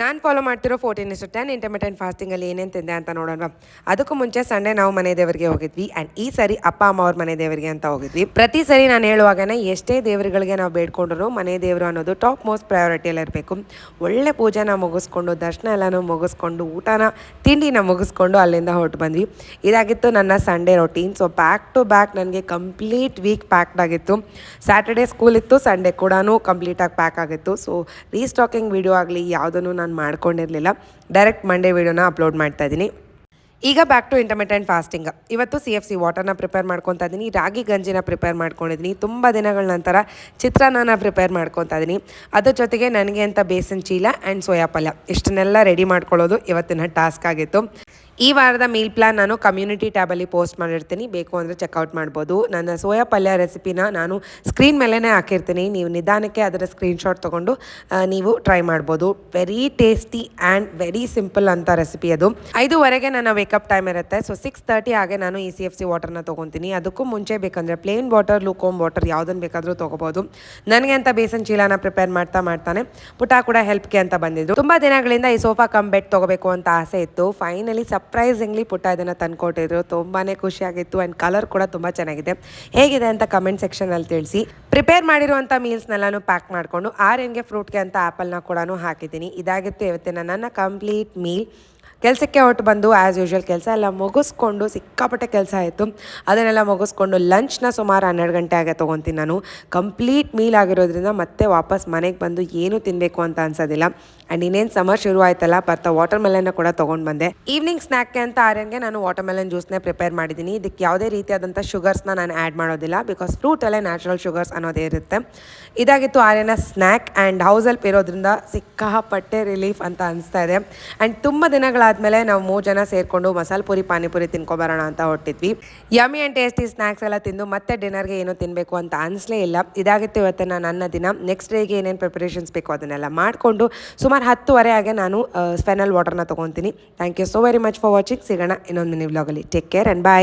ನಾನು ಫಾಲೋ ಮಾಡ್ತಿರೋ 14:10 ಇಂಟರ್ಮಿಟೆಂಟ್ ಫಾಸ್ಟಿಂಗಲ್ಲಿ ಏನೇನು ತಿಂದೆ ಅಂತ ನೋಡೋಣ. ಅದಕ್ಕೂ ಮುಂಚೆ ಸಂಡೇ ನಾವು ಮನೆ ದೇವರಿಗೆ ಹೋಗಿದ್ವಿ ಆ್ಯಂಡ್ ಈ ಸರಿ ಅಪ್ಪ ಅಮ್ಮ ಅವ್ರ ಮನೆ ದೇವರಿಗೆ ಅಂತ ಹೋಗಿದ್ವಿ. ಪ್ರತಿ ಸರಿ ನಾನು ಹೇಳುವಾಗನೇ ಎಷ್ಟೇ ದೇವರುಗಳಿಗೆ ನಾವು ಬೇಡ್ಕೊಂಡ್ರು ಮನೆ ದೇವರು ಅನ್ನೋದು ಟಾಪ್ ಮೋಸ್ಟ್ ಪ್ರಯಾರಿಟಿಯಲ್ಲಿ ಇರಬೇಕು. ಒಳ್ಳೆ ಪೂಜೆನ ಮುಗಿಸ್ಕೊಂಡು ದರ್ಶನ ಎಲ್ಲನೂ ಮುಗಿಸ್ಕೊಂಡು ತಿಂಡಿನ ಮುಗಿಸ್ಕೊಂಡು ಅಲ್ಲಿಂದ ಹೊರಟು ಬಂದ್ವಿ. ಇದಾಗಿತ್ತು ನನ್ನ Sunday routine. So back to back ನನಗೆ ಕಂಪ್ಲೀಟ್ ವೀಕ್ ಪ್ಯಾಕ್ಡ್ ಆಗಿತ್ತು. ಸ್ಯಾಟರ್ಡೇ ಸ್ಕೂಲ್ ಇತ್ತು, ಸಂಡೇ ಕೂಡ ಕಂಪ್ಲೀಟಾಗಿ ಪ್ಯಾಕ್ ಆಗಿತ್ತು. ಸೊ ರೀಸ್ಟಾಕಿಂಗ್ ವಿಡಿಯೋ ಆಗಲಿ ಯಾವುದನ್ನು ನಾನು ಮಾಡ್ಕೊಂಡಿರಲಿಲ್ಲ. ಡೈರೆಕ್ಟ್ ಮಂಡೇ ವೀಡಿಯೋನ ಅಪ್ಲೋಡ್ ಮಾಡ್ತಾ ಇದ್ದೀನಿ. ಈಗ ಬ್ಯಾಕ್ ಟು ಇಂಟರ್ಮಿಟೆಂಟ್ ಫಾಸ್ಟಿಂಗ್. ಇವತ್ತು CFC ವಾಟರ್ನ ಪ್ರಿಪೇರ್ ಮಾಡ್ಕೊತಾ ಇದ್ದೀನಿ, ರಾಗಿ ಗಂಜಿನ ಪ್ರಿಪೇರ್ ಮಾಡ್ಕೊಂಡಿದ್ದೀನಿ, ತುಂಬ ದಿನಗಳ ನಂತರ ಚಿತ್ರಾನ್ನನ ಪ್ರಿಪೇರ್ ಮಾಡ್ಕೊತಾ ಇದ್ದೀನಿ. ಅದ್ರ ಜೊತೆಗೆ ನನಗೆ ಅಂತ ಬೇಸನ್ ಚೀಲ ಆ್ಯಂಡ್ ಸೋಯಾ ಪಲ್ಯ ಇಷ್ಟನ್ನೆಲ್ಲ ರೆಡಿ ಮಾಡ್ಕೊಳ್ಳೋದು ಇವತ್ತಿನ ಟಾಸ್ಕ್ ಆಗಿತ್ತು. ಈ ವಾರದ ಮೀಲ್ ಪ್ಲಾನ್ ನಾನು ಕಮ್ಯುನಿಟಿ ಟ್ಯಾಬಲ್ಲಿ ಪೋಸ್ಟ್ ಮಾಡಿರ್ತೀನಿ, ಬೇಕು ಅಂದರೆ ಚೆಕ್ಔಟ್ ಮಾಡ್ಬೋದು. ನನ್ನ ಸೋಯಾ ಪಲ್ಯ ರೆಸಿಪಿನ ನಾನು ಸ್ಕ್ರೀನ್ ಮೇಲೇ ಹಾಕಿರ್ತೀನಿ, ನೀವು ನಿಧಾನಕ್ಕೆ ಅದರ ಸ್ಕ್ರೀನ್ಶಾಟ್ ತೊಗೊಂಡು ನೀವು ಟ್ರೈ ಮಾಡ್ಬೋದು. Very tasty and very simple ಅಂತ ರೆಸಿಪಿ ಅದು. 5:15 ನನ್ನ ವೇಕಪ್ ಟೈಮ್ ಇರುತ್ತೆ. ಸೊ 6:30 ಹಾಗೆ ನಾನು ಈ CFC ವಾಟರ್ನ ತೊಗೊತೀನಿ. ಅದಕ್ಕೂ ಮುಂಚೆ ಬೇಕಂದರೆ ಪ್ಲೇನ್ ವಾಟರ್, ಲೂಕೋಮ್ ವಾಟರ್ ಯಾವುದನ್ನು ಬೇಕಾದರೂ ತೊಗೋಬೋದು. ನನಗೆ ಅಂತ ಬೇಸನ್ ಚೀಲನ ಪ್ರಿಪೇರ್ ಮಾಡ್ತಾನೆ ಪುಟ ಕೂಡ ಹೆಲ್ಪ್ಗೆ ಅಂತ ಬಂದಿದ್ರು. ತುಂಬ ದಿನಗಳಿಂದ ಈ ಸೋಫಾ ಕಮ್ ಬೆಡ್ ತೊಗೋಬೇಕು ಅಂತ ಆಸೆ ಇತ್ತು. ಫೈನಲಿ ಸರ್ಪ್ರೈಸಿಂಗ್ಲಿ ಪುಟ್ಟ ಇದನ್ನು ತಂದ್ಕೊಟ್ಟಿದ್ರು. ತುಂಬಾ ಖುಷಿಯಾಗಿತ್ತು ಆ್ಯಂಡ್ ಕಲರ್ ಕೂಡ ತುಂಬ ಚೆನ್ನಾಗಿದೆ. ಹೇಗಿದೆ ಅಂತ ಕಮೆಂಟ್ ಸೆಕ್ಷನಲ್ಲಿ ತಿಳಿಸಿ. ಪ್ರಿಪೇರ್ ಮಾಡಿರುವಂಥ ಮೀಲ್ಸ್ನೆಲ್ಲನೂ ಪ್ಯಾಕ್ ಮಾಡಿಕೊಂಡು ಆರ್ಯನ್ಗೆ ಫ್ರೂಟ್ಗೆ ಅಂತ ಆ್ಯಪಲ್ನ ಕೂಡ ಹಾಕಿದ್ದೀನಿ. ಇದಾಗಿತ್ತು ಇವತ್ತಿನ ನನ್ನ ಕಂಪ್ಲೀಟ್ ಮೀಲ್. ಕೆಲಸಕ್ಕೆ ಹೊರಟು ಬಂದು ಆ್ಯಸ್ ಯೂಶ್ವಲ್ ಕೆಲಸ ಎಲ್ಲ ಮುಗಿಸ್ಕೊಂಡು, ಸಿಕ್ಕಾಪಟ್ಟೆ ಕೆಲಸ ಆಯಿತು, ಅದನ್ನೆಲ್ಲ ಮುಗಿಸ್ಕೊಂಡು ಲಂಚ್ನ ಸುಮಾರು 12 ಗಂಟೆ ಆಗಿ ತೊಗೊತೀನಿ ನಾನು. ಕಂಪ್ಲೀಟ್ ಮೀಲ್ ಆಗಿರೋದ್ರಿಂದ ಮತ್ತೆ ವಾಪಸ್ ಮನೆಗೆ ಬಂದು ಏನೂ ತಿನ್ನಬೇಕು ಅಂತ ಅನ್ಸೋದಿಲ್ಲ. ಆ್ಯಂಡ್ ಇನ್ನೇನು ಸಮರ್ ಶುರು ಆಯ್ತಲ್ಲ, ಬರ್ತಾ ವಾಟರ್ ಮೆಲನ್ನ ಕೂಡ ತೊಗೊಂಡು ಬಂದೆ. ಈವ್ನಿಂಗ್ ಸ್ನ್ಯಾಕ್ಗೆ ಅಂತ ಆರ್ಯನ್ಗೆ ನಾನು ವಾಟರ್ ಮೆಲನ್ ಜ್ಯೂಸ್ನೇ ಪ್ರಿಪೇರ್ ಮಾಡಿದ್ದೀನಿ. ಇದಕ್ಕೆ ಯಾವುದೇ ರೀತಿಯಾದಂಥ ಶುಗರ್ಸ್ನ ನಾನು ಆ್ಯಡ್ ಮಾಡೋದಿಲ್ಲ, ಬಿಕಾಸ್ ಫ್ರೂಟಲ್ಲೇ ನ್ಯಾಚುರಲ್ ಶುಗರ್ಸ್ ಅನ್ನೋದೇ ಇರುತ್ತೆ. ಇದಾಗಿತ್ತು ಆರ್ಯನ ಸ್ನ್ಯಾಕ್. ಆ್ಯಂಡ್ ಹೌಸಲ್ಲಿ ಇರೋದ್ರಿಂದ ಸಿಕ್ಕಾಪಟ್ಟೆ ರಿಲೀಫ್ ಅಂತ ಅನಿಸ್ತಾ ಇದೆ. ಆ್ಯಂಡ್ ತುಂಬ ದಿನಗಳಾದಮೇಲೆ ನಾವು 3 ಜನ ಸೇರಿಕೊಂಡು ಮಸಾಲೆ ಪೂರಿ ಪಾನಿಪುರಿ ತಿನ್ಕೊಬರೋಣ ಅಂತ ಹೊರಟಿದ್ವಿ. ಯಮ್ಮಿ ಆ್ಯಂಡ್ ಟೇಸ್ಟಿ ಸ್ನ್ಯಾಕ್ಸ್ ಎಲ್ಲ ತಿಂದು ಮತ್ತೆ ಡಿನ್ನರ್ಗೆ ಏನೋ ತಿನ್ನಬೇಕು ಅಂತ ಅನಿಸ್ಲೇ ಇಲ್ಲ. ಇದಾಗಿತ್ತು ಇವತ್ತಿನ ನನ್ನ ದಿನ. ನೆಕ್ಸ್ಟ್ ಡೇಗೆ ಏನೇನು ಪ್ರಿಪರೇಷನ್ಸ್ ಬೇಕು ಅದನ್ನೆಲ್ಲ ಮಾಡಿಕೊಂಡು ಸುಮಾರು 10:30 ಆಗಿ ನಾನು ಫೆನಲ್ ವಾಟರ್ನ ತೊಗೊತೀನಿ. Thank you so very much for watching. ಸಿಗೋಣ ಇನ್ನೊಂದು ಮಿನಿ ವ್ಲಾಗಲ್ಲಿ. Take care and bye.